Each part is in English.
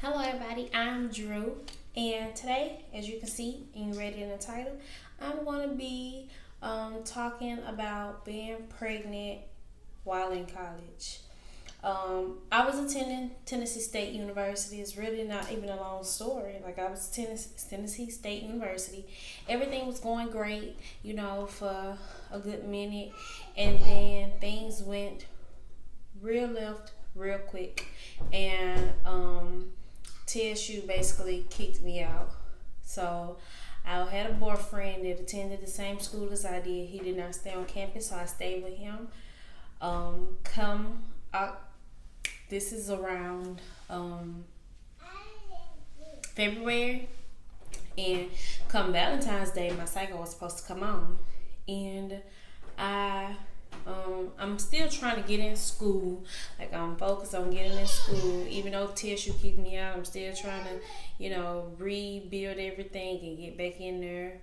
Hello, everybody. I'm Drew, and today, as you can see and you read it in the title, I'm going to be talking about being pregnant while in college. I was attending Tennessee State University. It's really not even a long story. Like, I was Tennessee State University. Everything was going great, for a good minute, and then things went real left real quick, and TSU basically kicked me out. So I had a boyfriend that attended the same school as I did. He did not stay on campus, so I stayed with him. Come this is around February, and come Valentine's Day, my cycle was supposed to come on, and I'm still trying to get in school. Like, I'm focused on getting in school. Even though TSU kicked me out, I'm still trying to, rebuild everything and get back in there.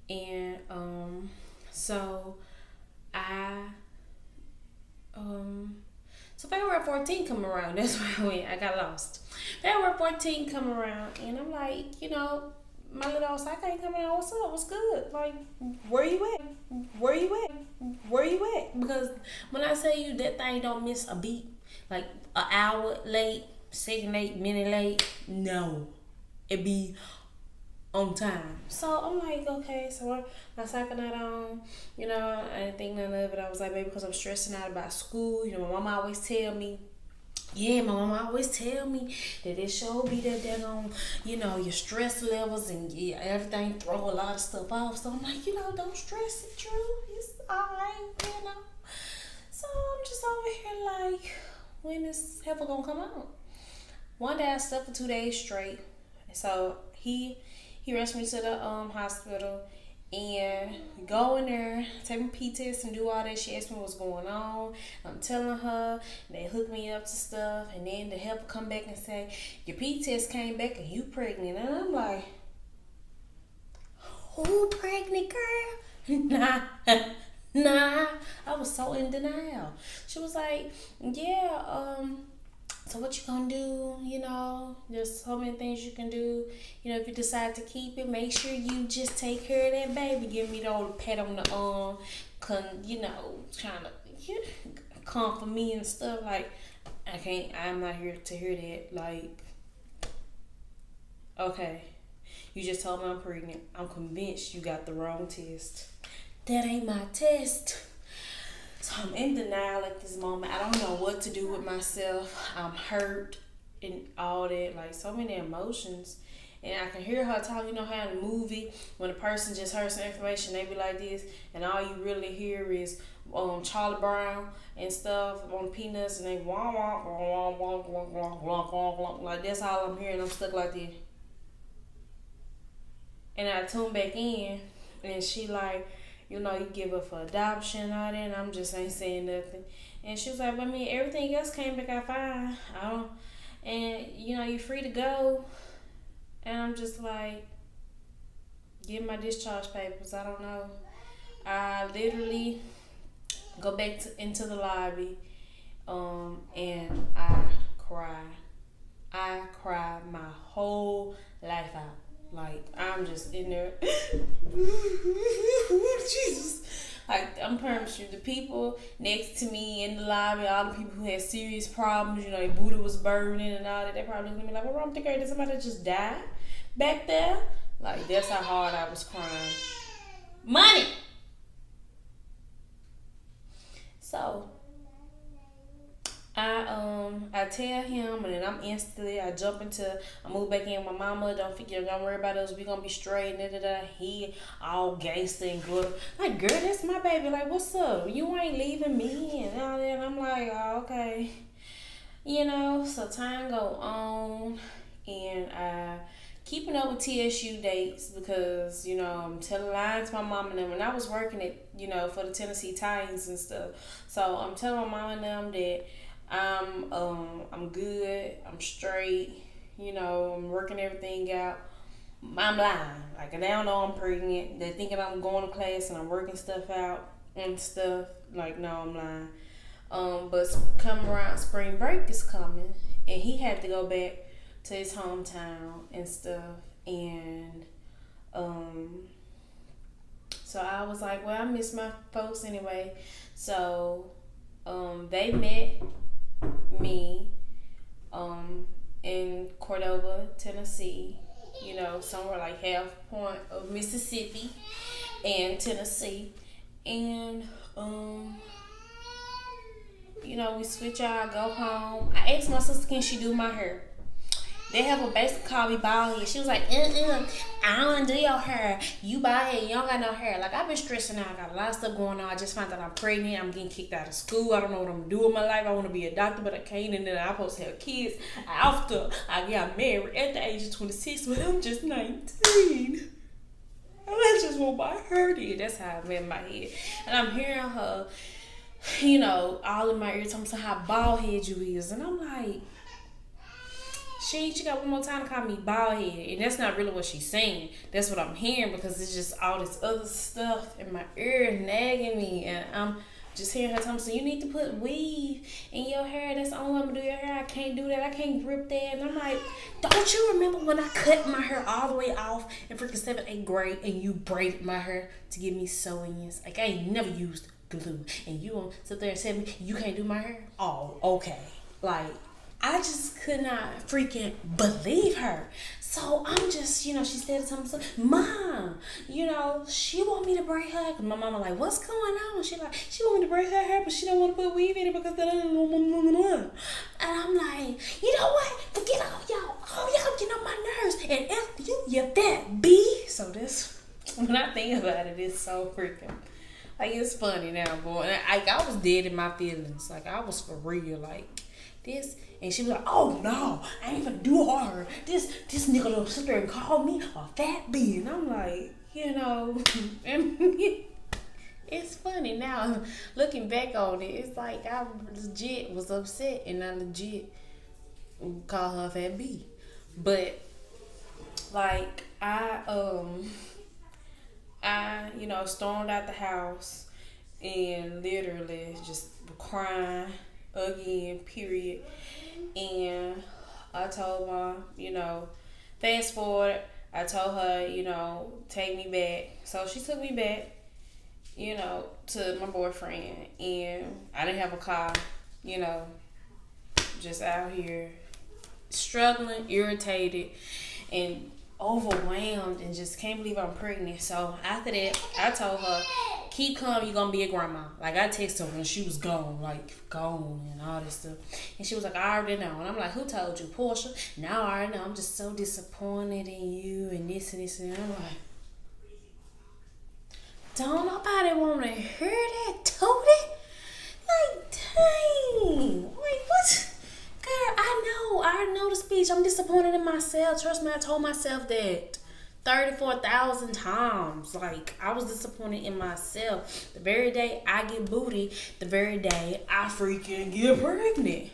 And so I so February 14th come around. That's where I went. I got lost. February 14th come around, and I'm like, my little old psych ain't coming out. What's up? What's good? Like, where you at? Where you at? Where you at? Because when I tell you that thing don't miss a beat, like an hour late, second late, minute late, no, it be on time. So I'm like, okay, so my cycle not on. I didn't think none of it. I was like, baby, because I'm stressing out about school. My mama always tell me. Yeah, my mama always tell me that it sure be that they're gonna, your stress levels and everything throw a lot of stuff off. So I'm like, don't stress it, Drew. It's alright, So I'm just over here like, when is heifer gonna come out? One day I slept for 2 days straight. So he rushed me to the hospital and go in there, take my P test and do all that. She asked me what's going on. I'm telling her, they hook me up to stuff, and then the helper come back and say, your P test came back and you pregnant. And I'm like, who pregnant, girl? Nah. I was so in denial. She was like, yeah, so what you gonna do? There's so many things you can do. If you decide to keep it, make sure you just take care of that baby. Give me the old pat on the arm, trying to comfort me and stuff. Like, I'm not here to hear that. Like, okay, you just told me I'm pregnant. I'm convinced you got the wrong test. That ain't my test. So I'm in denial at this moment. I don't know what to do with myself. I'm hurt and all that, like so many emotions. And I can hear her talk, how in a movie, when a person just heard some information, they be like this, and all you really hear is Charlie Brown and stuff on Peanuts, and they wah wah wah wah wah wah wah wah. Like, that's all I'm hearing. I'm stuck like this. And I tune back in, and she like, you give her for adoption and all that, and I'm just ain't saying nothing. And she was like, but everything else came back out fine. And you're free to go. And I'm just like, get my discharge papers. I don't know. I literally go back into the lobby, and I cry. I cry my whole life out. Like, I'm just in there. Jesus. Like, I'm promise you, the people next to me in the lobby, all the people who had serious problems, their booty was burning and all that, they probably looking at me like, what wrong with the girl? Did somebody just die back there? Like, that's how hard I was crying. Money! So, I tell him, and then I move back in with my mama. Don't worry about us. We gonna be straight. He all gangster and good. Like, girl, that's my baby. Like, what's up? You ain't leaving me and all that. And I'm like, oh, okay. So time go on, and I keeping up with TSU dates because, I'm telling lies to my mom and them. And I was working at, for the Tennessee Titans and stuff. So I'm telling my mom and them that I'm good, I'm straight, I'm working everything out. I'm lying. Like, they don't know I'm pregnant. They're thinking I'm going to class and I'm working stuff out and stuff. Like, no, I'm lying. But come around, spring break is coming, and he had to go back to his hometown and stuff. And so I was like, well, I miss my folks anyway. So they met me in Cordova, Tennessee, somewhere like half point of Mississippi and Tennessee. And we switch out, go home. I asked my sister, can she do my hair? They have a basically call me bald head. She was like, I don't want to do your hair. You bald head, you don't got no hair. Like, I've been stressing out. I got a lot of stuff going on. I just found out I'm pregnant. I'm getting kicked out of school. I don't know what I'm going to do with my life. I want to be a doctor, but I can't. And then I'm supposed to have kids after I got married at the age of 26, but I'm just 19. I just want my hair did. That's how I'm in my head. And I'm hearing her, all in my ear telling me how bald head you is. And I'm like, she got one more time to call me bald head. And that's not really what she's saying. That's what I'm hearing, because it's just all this other stuff in my ear nagging me. And I'm just hearing her tell me, so you need to put weave in your hair. That's the only way I'm going to do your hair. I can't do that. I can't grip that. And I'm like, don't you remember when I cut my hair all the way off in freaking 7th, 8th grade and you braided my hair to give me sewings? Like, I ain't never used glue. And you won't sit there and tell me you can't do my hair? Oh, okay. Like, I just could not freaking believe her. So I'm just, she said to me, Mom, she want me to braid her hair. My mama like, what's going on? She want me to braid her hair, but she don't want to put weave in it because and I'm like, you know what? Forget all y'all getting on my nerves. And after you that B. So this, when I think about it, it's so freaking, like, it's funny now, boy. And I was dead in my feelings. Like, I was for real, like, this. And she was like, oh no, I ain't gonna do her. This nigga will sit there and call me a fat bee. And I'm like, it's funny now. Looking back on it, it's like I legit was upset and I legit call her a fat bee. But like I stormed out the house and literally just crying again, period. And I told Mom, fast forward, I told her, take me back. So she took me back, to my boyfriend. And I didn't have a car, just out here struggling, irritated, and overwhelmed, and just can't believe I'm pregnant. So after that, I told her, keep calm, you're gonna be a grandma. Like, I texted her when she was gone and all this stuff. And she was like, I already know. And I'm like, who told you, Portia? Now I already know. I'm just so disappointed in you and this and this. And I'm like, don't nobody want to hear that, Tootie? Like, dang. Like, what? Girl, I know the speech. I'm disappointed in myself. Trust me, I told myself that 34,000 times. Like, I was disappointed in myself. The very day I get booty, the very day I freaking get pregnant.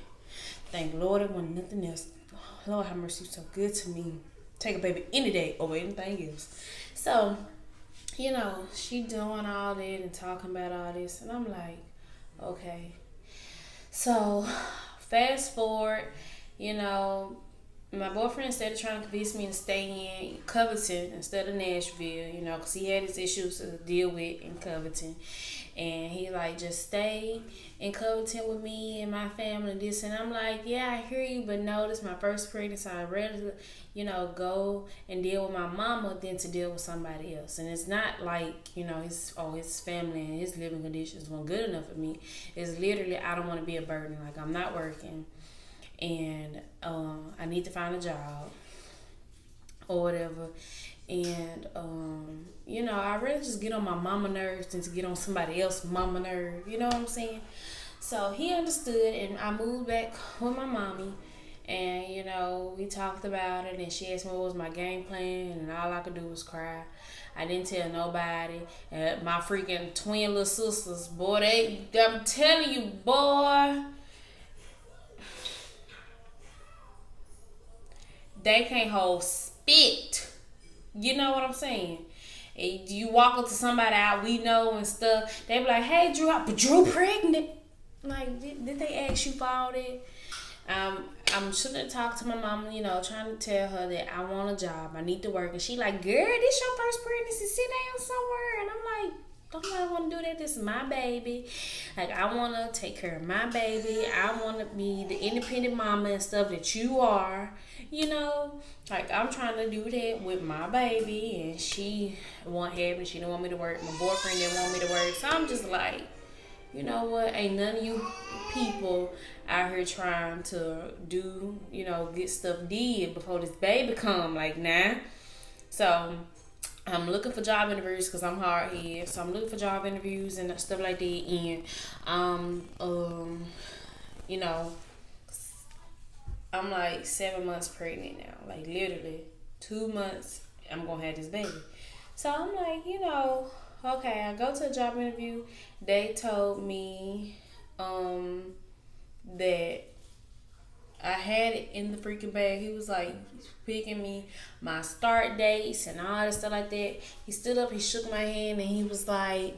Thank Lord it wasn't nothing else. Lord have mercy, so good to me. Take a baby any day over anything else. So, she doing all that and talking about all this. And I'm like, okay. So, fast forward, my boyfriend started trying to convince me to stay in Covington instead of Nashville, because he had his issues to deal with in Covington. And he just stay in Covington with me and my family and this. And I'm like, yeah, I hear you, but no, this is my first pregnancy. I'd rather, go and deal with my mama than to deal with somebody else. And it's not like, his family and his living conditions weren't good enough for me. It's literally, I don't want to be a burden. Like, I'm not working. And I need to find a job or whatever. And, I'd rather just get on my mama nerves than to get on somebody else's mama nerve. You know what I'm saying? So he understood, and I moved back with my mommy. And, we talked about it, and she asked me what was my game plan, and all I could do was cry. I didn't tell nobody. And my freaking twin little sisters, boy, I'm telling you, boy, they can't hold spit. You know what I'm saying? And you walk up to somebody out we know and stuff, they be like, hey, Drew, but Drew pregnant. Like, did they ask you for all that? I'm sitting to talk to my mom, trying to tell her that I want a job. I need to work. And she like, girl, this your first pregnancy. Sit down somewhere. And I'm like, don't nobody want to do that. This is my baby. Like, I want to take care of my baby. I want to be the independent mama and stuff that you are. Like, I'm trying to do that with my baby. And she wasn't happy. She didn't want me to work. My boyfriend didn't want me to work. So I'm just like, you know what? Ain't none of you people out here trying to do, get stuff did before this baby come. Like, nah. So I'm looking for job interviews because I'm hard headed. So I'm looking for job interviews and stuff like that. And you know, I'm like 7 months pregnant now. Like literally 2 months, I'm gonna have this baby. So I'm like, okay. I go to a job interview. They told me that I had it in the freaking bag. He was like picking me my start dates and all that stuff like that. He stood up, he shook my hand, and he was like,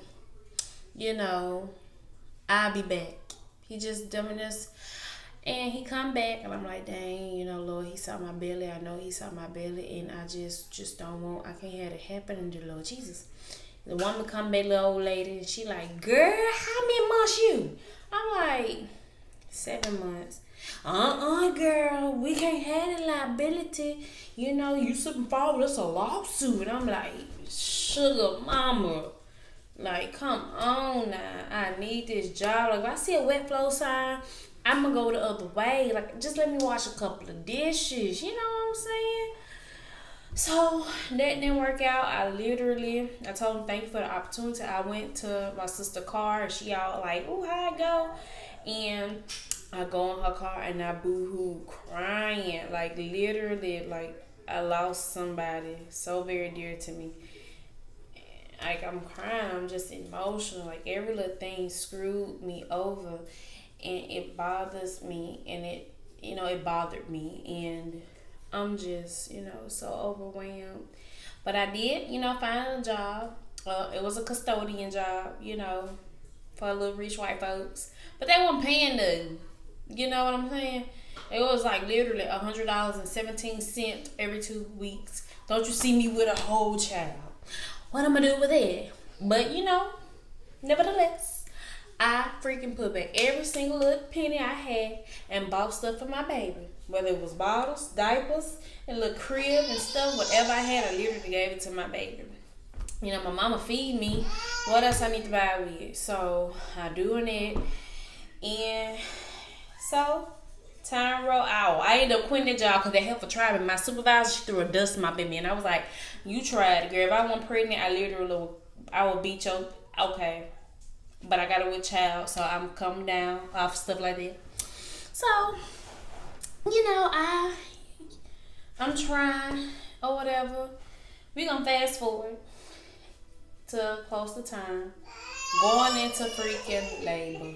I'll be back. He just doing this. And he come back, and I'm like, dang, Lord, he saw my belly. I know he saw my belly, and I just don't want, I can't have it happen to the Lord Jesus. The woman come back, little old lady, and she like, girl, how many months you? I'm like, 7 months. Girl, we can't have the liability. You slip and fall, that's a lawsuit. And I'm like, sugar mama. Like, come on now. I need this job. Like, if I see a wet flow sign, I'm going to go the other way. Like, just let me wash a couple of dishes. You know what I'm saying? So, that didn't work out. I told him, thank you for the opportunity. I went to my sister's car, and she all like, ooh, how'd it go? And I go in her car, and I boo-hoo crying. Like, literally, like, I lost somebody so very dear to me. Like, I'm crying. I'm just emotional. Like, every little thing screwed me over. And it bothers me. And it bothered me. And I'm just, so overwhelmed. But I did, find a job. It was a custodian job, for little rich white folks. But they weren't paying nothing. You know what I'm saying? It was like literally $100.17 every 2 weeks. Don't you see me with a whole child? What I'm gonna do with it? But nevertheless, I freaking put back every single little penny I had and bought stuff for my baby. Whether it was bottles, diapers, and little crib and stuff, whatever I had, I literally gave it to my baby. My mama feed me. What else I need to buy with? So I doing it. And so time rolled out. I ended up quitting the job because they helped for trying. My supervisor, she threw a dust in my baby, and I was like, "You tried, girl. If I wasn't pregnant, I would beat your okay." But I got a with child, so I'm coming down off stuff like that. So, I'm trying or whatever. We gonna fast forward to close to time, going into freaking labor.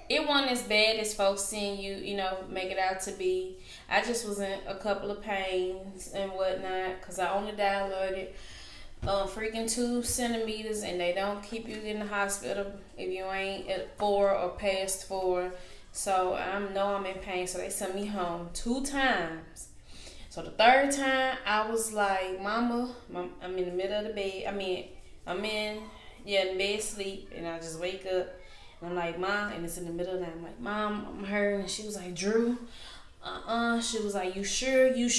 It wasn't as bad as folks seeing you, make it out to be. I just was in a couple of pains and whatnot because I only dilated freaking 2 centimeters, and they don't keep you in the hospital if you ain't at 4 or past 4. So I know I'm in pain, so they sent me home 2 times. So the 3rd time, I was like, Mama, I'm in the middle of the bed. I'm in the bed sleep, and I just wake up. And I'm like, Mom, and it's in the middle of the night. I'm like, Mom, I'm hurting. And she was like, Drew, She was like, you sure you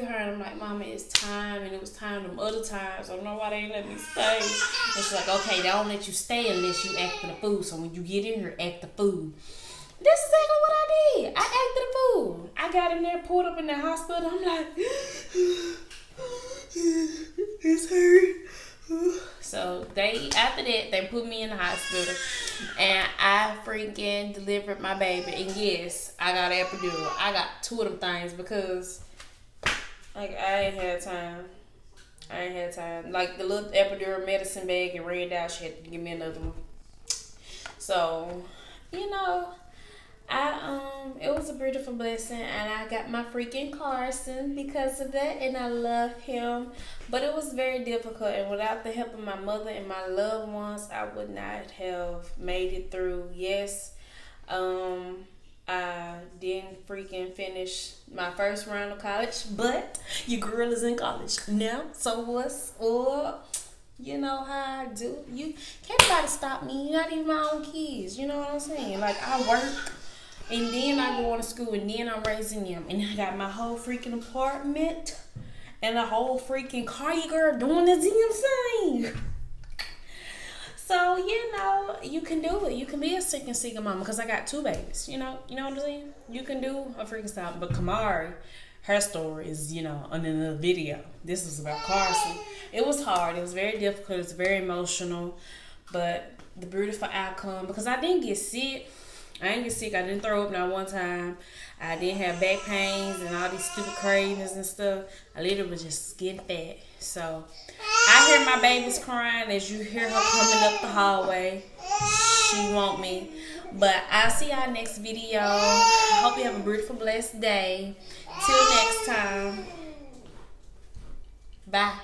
hurt? I'm like, Mama, it's time. And it was time them other times. I don't know why they ain't let me stay. And she's like, okay, they don't let you stay unless you act for the food. So when you get in here, act the food. That's exactly what I did. I acted the food. I got in there, pulled up in the hospital. I'm like, it's hurt. So after that, they put me in the hospital, and I freaking delivered my baby. And yes, I got an epidural. I got 2 of them things because, like, I ain't had time. Like, the little epidural medicine bag and ran out. She had to give me another one. So, it was a beautiful blessing, and I got my freaking Carson because of that, and I love him. But it was very difficult, and without the help of my mother and my loved ones, I would not have made it through. Yes, I didn't freaking finish my first round of college, but your girl is in college now. So what's up? You know how I do. You can't nobody stop me. You're not even my own kids. You know what I'm saying? Like I work, and then I go to school, and then I'm raising them, and I got my whole freaking apartment and a whole freaking car. You girl doing the damn thing. So, you can do it. You can be a sick and single mama because I got 2 babies. You know what I'm saying? You can do a freaking style. But Kamari, her story is, in another video. This was about Carson. It was hard. It was very difficult. It was very emotional. But the beautiful outcome, because I didn't get sick. I didn't get sick. I didn't throw up not one time. I didn't have back pains and all these stupid cravings and stuff. I literally was just getting fat. So I hear my babies crying as you hear her coming up the hallway. She want me. But I'll see y'all next video. I hope you have a beautiful, blessed day. Till next time. Bye.